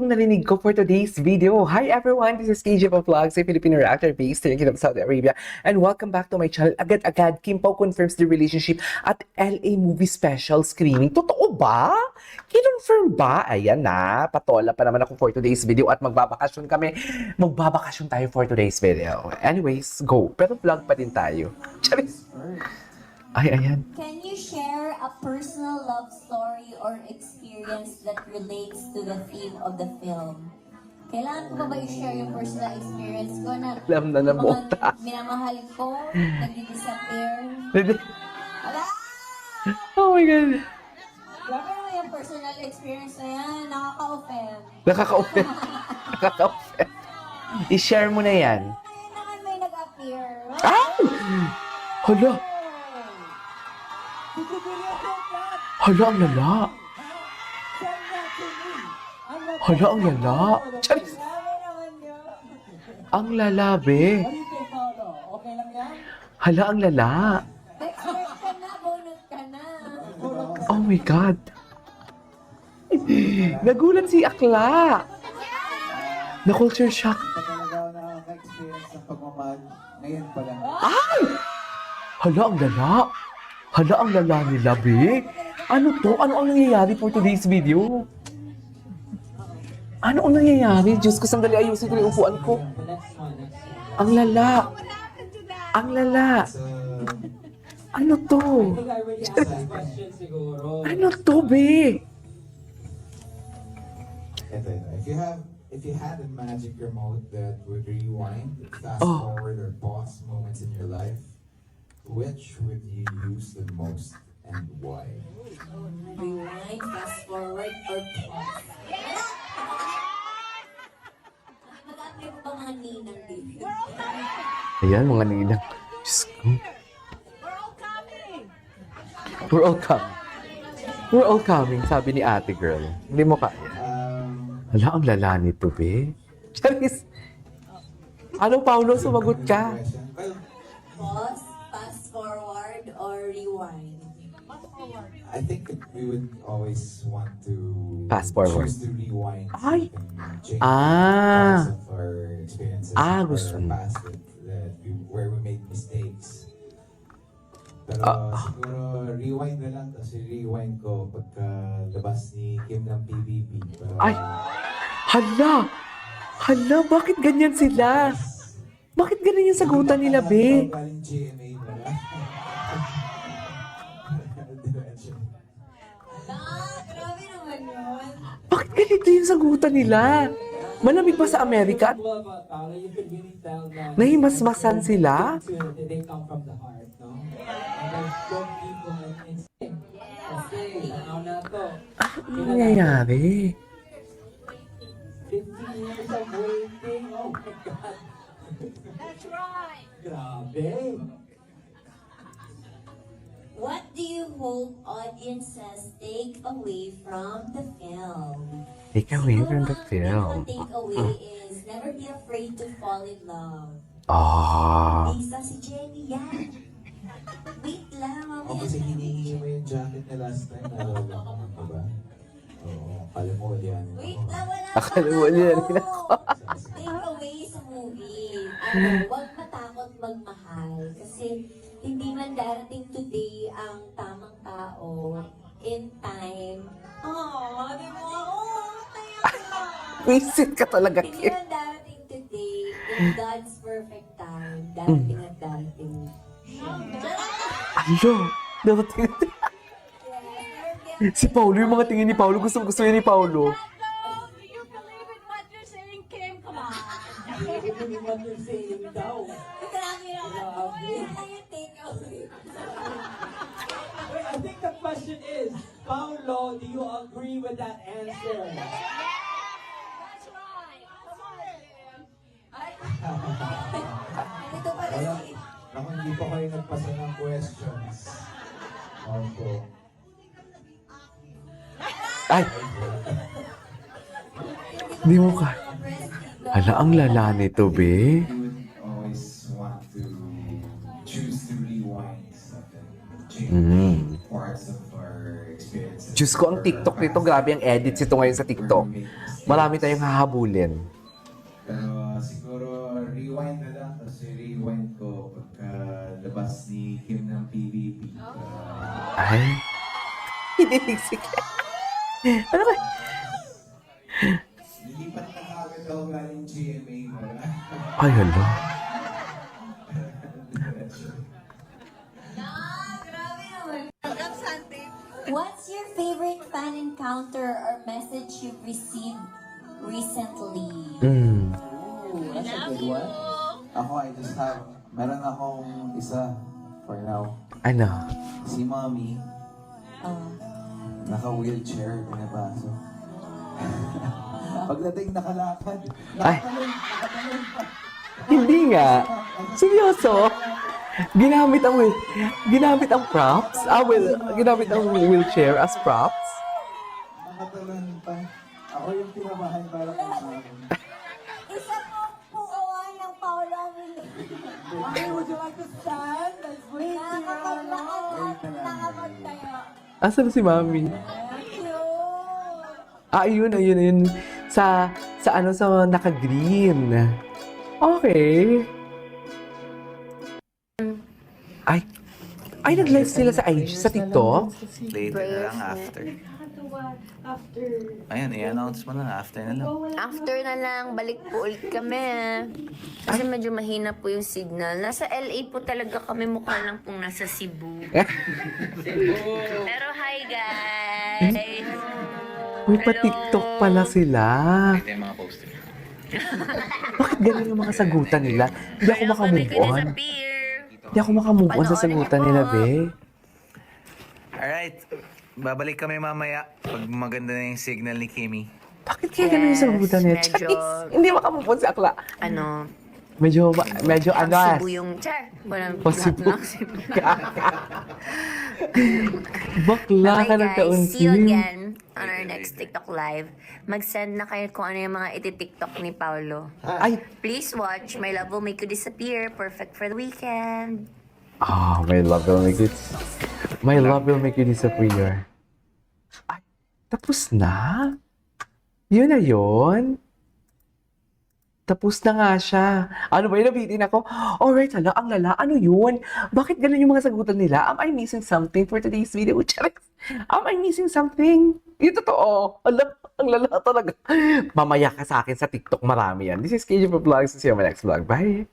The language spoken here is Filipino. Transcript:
itong narinig ko for today's video. Hi everyone, this is KJ Vlogs, a Filipino reactor based here in Kingdom of Saudi Arabia. And welcome back to my channel. Agad-agad, Kim Pao confirms the relationship at LA movie special screening. Totoo ba? Kinonfirm ba? Ayan na, patola pa naman ako for today's video at magbabakasyon kami. Magbabakasyon tayo for today's video. Anyways, go. Pero vlog pa din tayo. Charis! Ay, ayan. Can you share a personal love story or experience that relates to the theme of the film? Kailangan ko ba i-share yung personal experience ko na Alam na namota. mga minamahal ko, nag-disappear? Wala! Oh my God. Grabe naman yung personal experience na yan, nakaka-offend. Nakaka-offend. Nakaka-offend. I-share mo na yan. Ngayon naman may nag-appear. Ay! Hala! Hala, ang lala! Hala, ang lala! Charis! Ang lala, be! Hala, ang lala! Expert ka na, bonus ka na. Oh my God! Nagulat si Akla! Na-culture shock. Talaga ako nakaka-experience ng pagmamahal ngayon pa lang. Ay! Hala, ang lala! Hala, ang lala nila, be! Ano to? Ano ang nangyayari for today's video? Ano ang nangyayari? Diyos ko, sandali ayusin ko yung upuan ko. Ang lala! Ang lala! Ano to? Ano to, be? Ito. If you had a magic remote that would rewind, fast Oh. forward, or pause moments in your life, which would you use the most and why? Rewind, fast forward, or pause. Mag-apply ko ba mga ninang dito? Ayan, mga ninang. Diyos ko. We're all coming. We're all coming, sabi ni ate girl. Hindi mo kaya. Hala, ang lala nito, be. Charis! Ano, Paulo, sumagot ka? Well, Pause, fast forward, or rewind? I think we would always want to Fast forward. choose to rewind Ay! something, change Ah! parts of our experiences Ah, of gusto our mo. past where we made mistakes. Pero siguro rewind na lang, tapos rewind ko pagka labas ni Kim ng PBB. Pero, Ay! Hala! Hala, bakit ganyan sila? Bakit ganyan yung sagutan nila, be? Galing GMA pala. Diretso. Grabe naman yun. Bakit ganito yung sagutan nila? Malamig pa sa Amerika at nahimasmasan sila? They come from the heart, no? And there's good people in sync. Kasi, tanaw na to. Ano nangyayari? 50 years of waiting, oh my God. That's right. Grabe. What do you hope audiences take away from the film? Take away from the Siguro film. ang takeaway is never be afraid to fall in love. Ah. Lisa, si Jenny yan. Wait lang, O mamaya. kasi hinihingi mo yung jacket niya last time, nalala ko, diba? Oo, akala mo yan. Wait lang, wala Akala mo yan ako. ako. Takeaway sa movie. Huwag matakot magmahal. Kasi hindi man darating today ang tamang tao in time. Oh, di mo ako. Visit ka talaga, Hindi Kim. man darating today in God's perfect time. Darating at darating. Ano? Narating. Si Paulo, yung mga tingin ni Paulo, gusto niya ni Paulo. Do you believe in what you're saying, Kim? Come on. Hindi mo yung saying daw. Grabe naman. Wala tayong takeaway. Wait, I think the question is, Paulo, do you agree with that answer? That's right. Come on, Kim. Ito pala Wala. si... Ako hindi pa kayo nagpasa ng questions. Opo. Ay! Hindi mo ka. Hala, ang lala nito, be. We would always want to choose to rewind something. Change parts of our experiences. Diyos ko, ang TikTok nito, grabe ang edits ito ngayon sa TikTok. Marami tayong hahabulin. Pero siguro rewind na lang kasi rewind ko pagka labas ni Kim ng PBB. Ay. Hindi sige. Ano ba? Lilipat na agad ako galing GMA para. Ay, hala. What's your favorite fan encounter or message you've received recently? Ooh, that's a good one. Ako, meron akong isa for now. Ano? Si Mommy, Oh. naka-wheelchair, pinabaso. Pagdating nakalakad, Ay. nakatalon pa. Hindi nga. Seryoso? Ginamit ang props? Ginamit ang wheelchair as props? Nakatalon pa. Ako yung tinabahan para kay Mommy. Isa po puuan ng Paolo Amelie. Hey, would you like to stand? Let's wait Nakapagtayo. Asan si Mami? Cute! Ayun. Sa naka-green. Okay. Ay, nag-live sila sa IG, sa TikTok? Later na lang, after. Ayun, i-announce mo na, after na lang. After na lang, balik po ulit kami. Kasi medyo mahina po yung signal. Nasa LA po talaga kami, mukha lang pong nasa Cebu. Pero hi guys! May pa-TikTok pala sila. Ito yung mga poster. Bakit ganun yung mga sagutan nila? Hindi ako makamove on. Hindi ako makamove on sa sagutan nila, be. Alright, babalik kami mamaya pag maganda na yung signal ni Kimmy. Bakit kaya ganun yung sagutan nila? medyo- Charis! Hindi makamove on si Akla. Ano, Medyo ang ano Cebu yung char. Walang Cebu. lahat ng Cebu. Bakla ka ng Okay guys, see you kaunti. again on our next TikTok live. Mag-send na kayo kung ano yung mga iti-TikTok ni Paolo. Ay, Please watch My Love Will Make You Disappear. Perfect for the weekend. my love will make it. My love will make you disappear. Ay, tapos na? Yun na yun? Tapos na nga siya. Ano ba yun? Nabitin ako. Alright, hala, ang lala. Ano yun? Bakit ganun yung mga sagutan nila? Am I missing something for today's video? Charis! Am I missing something? Yung totoo. Hala, ang lala talaga. Mamaya ka sa akin sa TikTok. Marami yan. This is KJ Vlogs. See you on my next vlog. Bye!